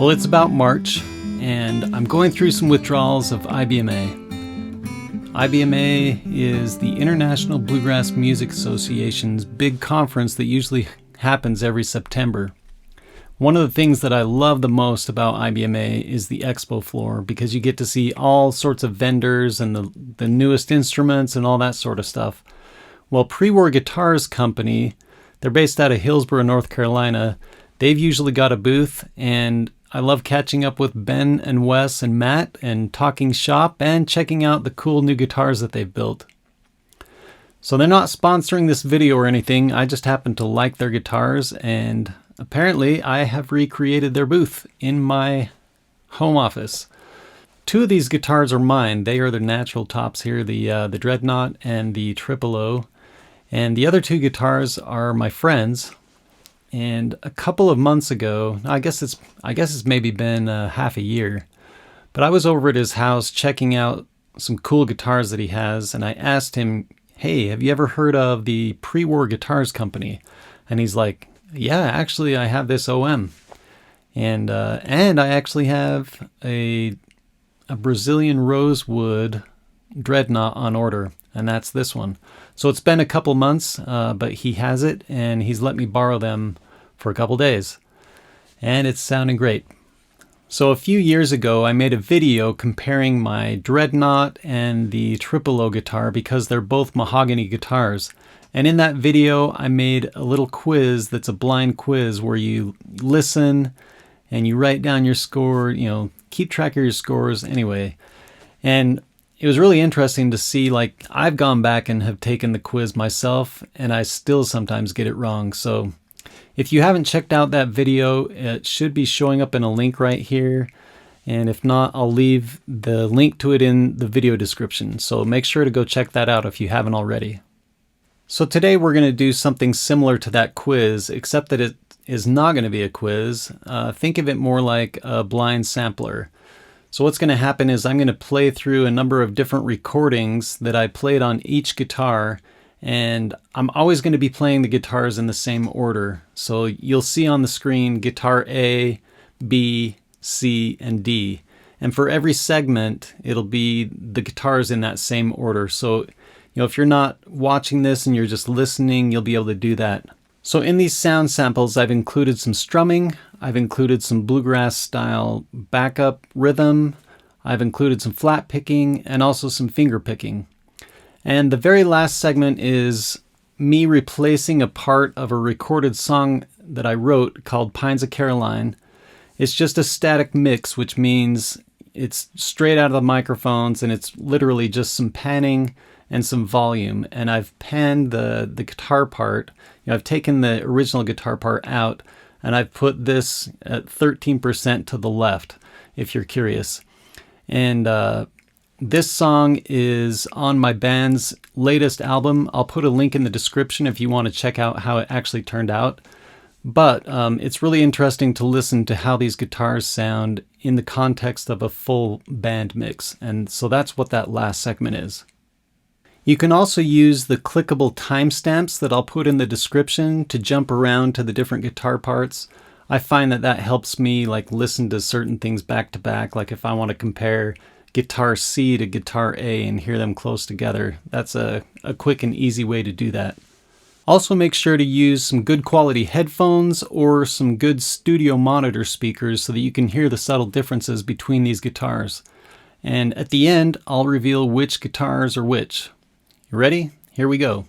Well, it's about March, and I'm going through some withdrawals of IBMA. IBMA is the International Bluegrass Music Association's big conference that usually happens every September. One of the things that I love the most about IBMA is the expo floor, because you get to see all sorts of vendors and the newest instruments and all that sort of stuff. Well, Pre-War Guitars Company, they're based out of Hillsborough, North Carolina. They've usually got a booth, and I love catching up with Ben and Wes and Matt and talking shop and checking out the cool new guitars that they've built. So they're not sponsoring this video or anything. I just happen to like their guitars, and apparently I have recreated their booth in my home office. Two of these guitars are mine. They are the natural tops here, the Dreadnought and the Triple O. And the other two guitars are my friends. And a couple of months ago, I guess it's maybe been half a year, but I was over at his house checking out some cool guitars that he has, and I asked him, "Hey, have you ever heard of the Pre-War Guitars Company?" And he's like, "Yeah, actually I have this OM. And I actually have a Brazilian Rosewood Dreadnought on order, and that's this one." So it's been a couple months, but he has it, and he's let me borrow them for a couple days, and it's sounding great. So a few years ago, I made a video comparing my Dreadnought and the Triple O guitar, because they're both mahogany guitars. And in that video, I made a little quiz that's a blind quiz where you listen and you write down your score, keep track of your scores anyway. And it was really interesting to see, like, I've gone back and have taken the quiz myself, and I still sometimes get it wrong. So if you haven't checked out that video, it should be showing up in a link right here. And if not, I'll leave the link to it in the video description. So make sure to go check that out if you haven't already. So today we're going to do something similar to that quiz, except that it is not going to be a quiz. Think of it more like a blind sampler. So what's going to happen is I'm going to play through a number of different recordings that I played on each guitar, and I'm always going to be playing the guitars in the same order. So you'll see on the screen guitar A, B, C, and D. And for every segment, it'll be the guitars in that same order. So, if you're not watching this and you're just listening, you'll be able to do that. So in these sound samples, I've included some strumming, I've included some bluegrass style backup rhythm, I've included some flat picking, and also some finger picking. And the very last segment is me replacing a part of a recorded song that I wrote called Pines of Caroline. It's just a static mix, which means it's straight out of the microphones, and it's literally just some panning and some volume. And I've panned the guitar part. I've taken the original guitar part out, and I've put this at 13% to the left, if you're curious. And this song is on my band's latest album. I'll put a link in the description if you want to check out how it actually turned out. But it's really interesting to listen to how these guitars sound in the context of a full band mix. And so that's what that last segment is. You can also use the clickable timestamps that I'll put in the description to jump around to the different guitar parts. I find that helps me listen to certain things back to back. Like if I want to compare guitar C to guitar A and hear them close together, that's a quick and easy way to do that. Also make sure to use some good quality headphones or some good studio monitor speakers so that you can hear the subtle differences between these guitars. And at the end, I'll reveal which guitars are which. You ready? Here we go.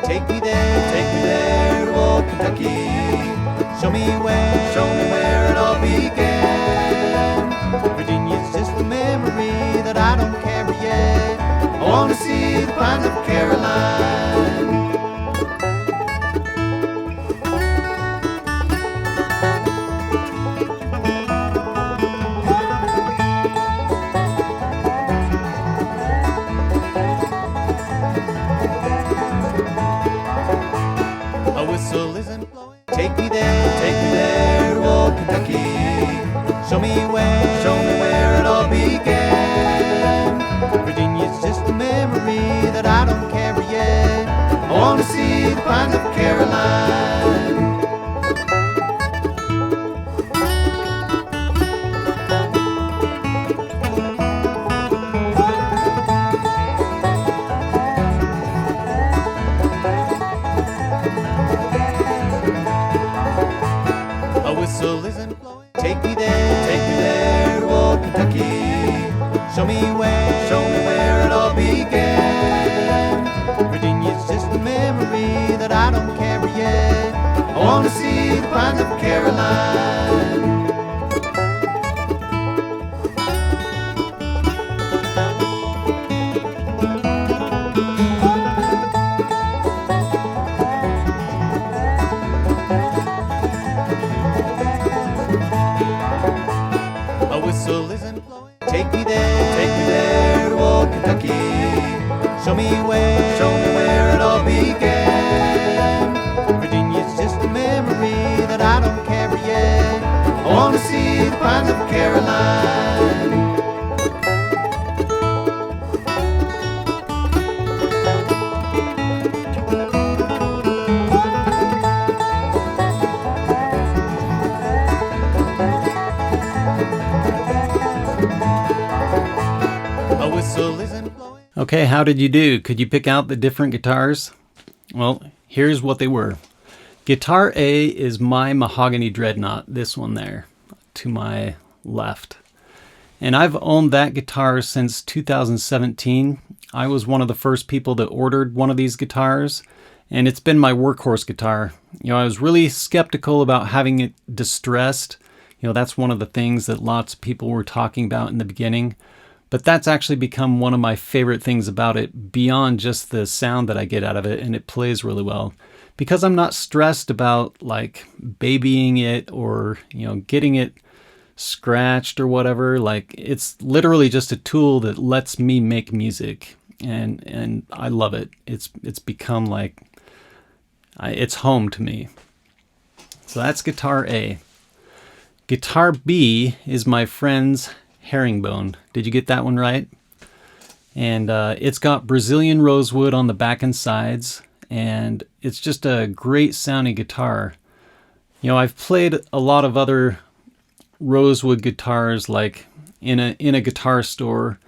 Take me there, old Kentucky. Show me where it all began. Virginia's just a memory that I don't carry yet. I wanna see the pines of Caroline. A whistle isn't blowing. Take me there, old Kentucky. Show me where it all began. Virginia's just a memory that I don't carry yet. I wanna see the pines of Caroline. A whistle isn't blowing. Take me there, old Kentucky. Show me where it all began. Virginia's just a memory that I don't carry yet. I wanna see the pines of Caroline. whistle isn't blowing. Take me there to old Kentucky. Show me where it all began. Virginia's just a memory that I don't carry yet. I want to see the pines of Caroline. Okay, how did you do? Could you pick out the different guitars? Well, here's what they were. Guitar A is my Mahogany Dreadnought, this one there, to my left. And I've owned that guitar since 2017. I was one of the first people that ordered one of these guitars, and it's been my workhorse guitar. I was really skeptical about having it distressed. That's one of the things that lots of people were talking about in the beginning. But that's actually become one of my favorite things about it, beyond just the sound that I get out of it, and it plays really well. Because I'm not stressed about like babying it or, getting it scratched or whatever. Like, it's literally just a tool that lets me make music, and I love it. It's become like, it's home to me. So that's guitar A. Guitar B is my friend's Herringbone. Did you get that one right? And it's got Brazilian rosewood on the back and sides, and it's just a great sounding guitar. I've played a lot of other rosewood guitars like in a guitar store,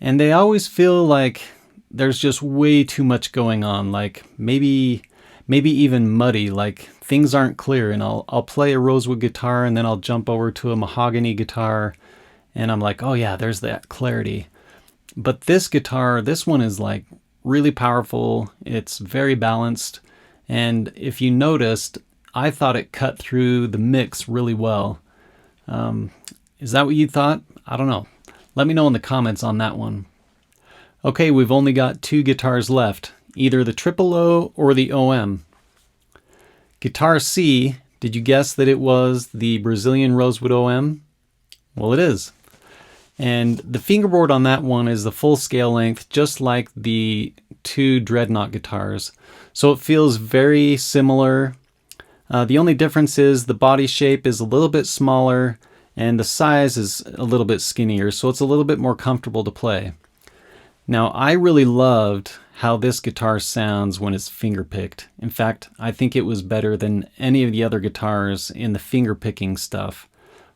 and they always feel like there's just way too much going on, like maybe even muddy, like things aren't clear. And I'll play a rosewood guitar and then I'll jump over to a mahogany guitar and I'm like, oh yeah, there's that clarity. But this guitar, this one is like really powerful. It's very balanced. And if you noticed, I thought it cut through the mix really well. Is that what you thought? I don't know. Let me know in the comments on that one. Okay, we've only got two guitars left, either the Triple O or the OM. Guitar C, did you guess that it was the Brazilian Rosewood OM? Well, it is. And the fingerboard on that one is the full scale length, just like the two Dreadnought guitars. So it feels very similar. The only difference is the body shape is a little bit smaller and the size is a little bit skinnier, so it's a little bit more comfortable to play. Now, I really loved how this guitar sounds when it's finger picked. In fact, I think it was better than any of the other guitars in the finger picking stuff.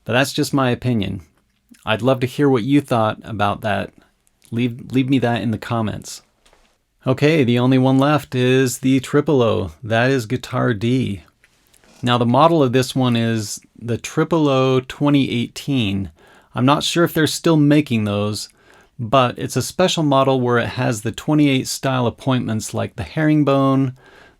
But that's just my opinion. I'd love to hear what you thought about that. Leave me that in the comments. Okay, the only one left is the Triple O. That is guitar D. Now the model of this one is the Triple O 2018. I'm not sure if they're still making those, but it's a special model where it has the 28 style appointments like the herringbone,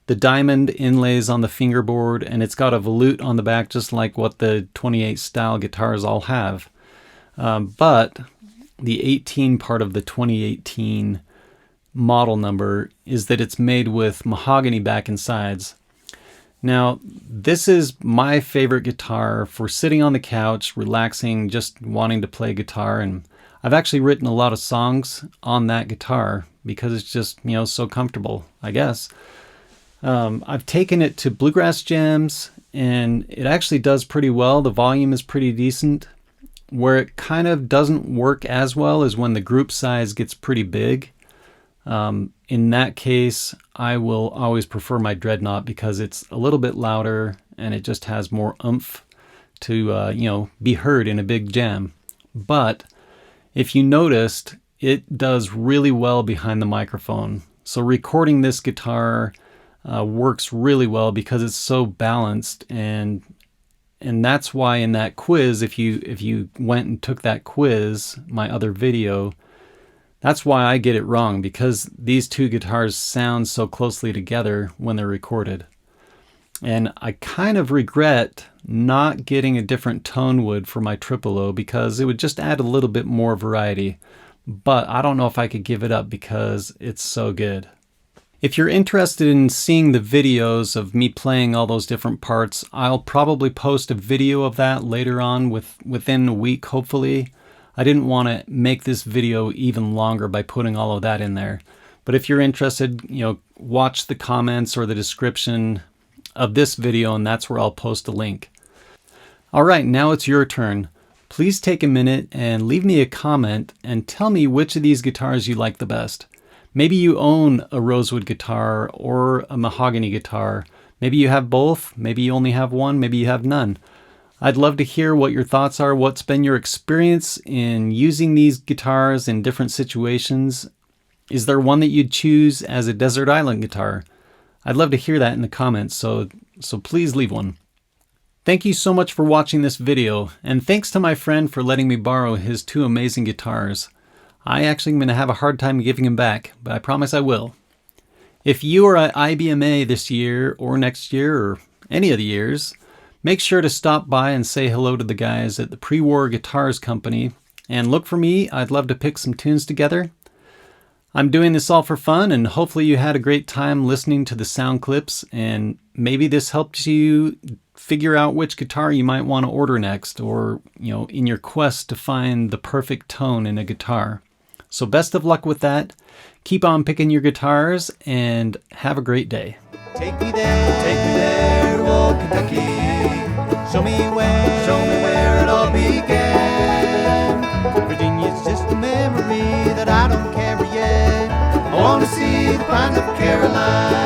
the diamond inlays on the fingerboard, and it's got a volute on the back just like what the 28 style guitars all have. But the 18 part of the 2018 model number is that it's made with mahogany back and sides. Now, this is my favorite guitar for sitting on the couch, relaxing, just wanting to play guitar. And I've actually written a lot of songs on that guitar because it's just, so comfortable, I guess. I've taken it to bluegrass jams and it actually does pretty well. The volume is pretty decent. Where it kind of doesn't work as well is when the group size gets pretty big. In that case, I will always prefer my Dreadnought because it's a little bit louder and it just has more oomph to, be heard in a big jam. But if you noticed, it does really well behind the microphone. So recording this guitar works really well because it's so balanced, and that's why in that quiz, if you went and took that quiz, my other video, that's why I get it wrong, because these two guitars sound so closely together when they're recorded. And I kind of regret not getting a different tone wood for my Triple O because it would just add a little bit more variety. But I don't know if I could give it up because it's so good. If you're interested in seeing the videos of me playing all those different parts, I'll probably post a video of that later on within a week, hopefully. I didn't want to make this video even longer by putting all of that in there. But if you're interested, watch the comments or the description of this video, and that's where I'll post a link. All right, now it's your turn. Please take a minute and leave me a comment and tell me which of these guitars you like the best. Maybe you own a Rosewood guitar or a Mahogany guitar. Maybe you have both. Maybe you only have one. Maybe you have none. I'd love to hear what your thoughts are. What's been your experience in using these guitars in different situations? Is there one that you'd choose as a desert island guitar? I'd love to hear that in the comments, so please leave one. Thank you so much for watching this video, and thanks to my friend for letting me borrow his 2 amazing guitars. I actually am going to have a hard time giving him back, but I promise I will. If you are at IBMA this year or next year or any of the years, make sure to stop by and say hello to the guys at the Pre-War Guitars Company and look for me. I'd love to pick some tunes together. I'm doing this all for fun, and hopefully you had a great time listening to the sound clips, and maybe this helped you figure out which guitar you might want to order next, or in your quest to find the perfect tone in a guitar. So best of luck with that. Keep on picking your guitars and have a great day. Take me there to old Kentucky. Show me where it all began. Virginia's just a memory that I don't carry yet. I want to see the pines of Carolina.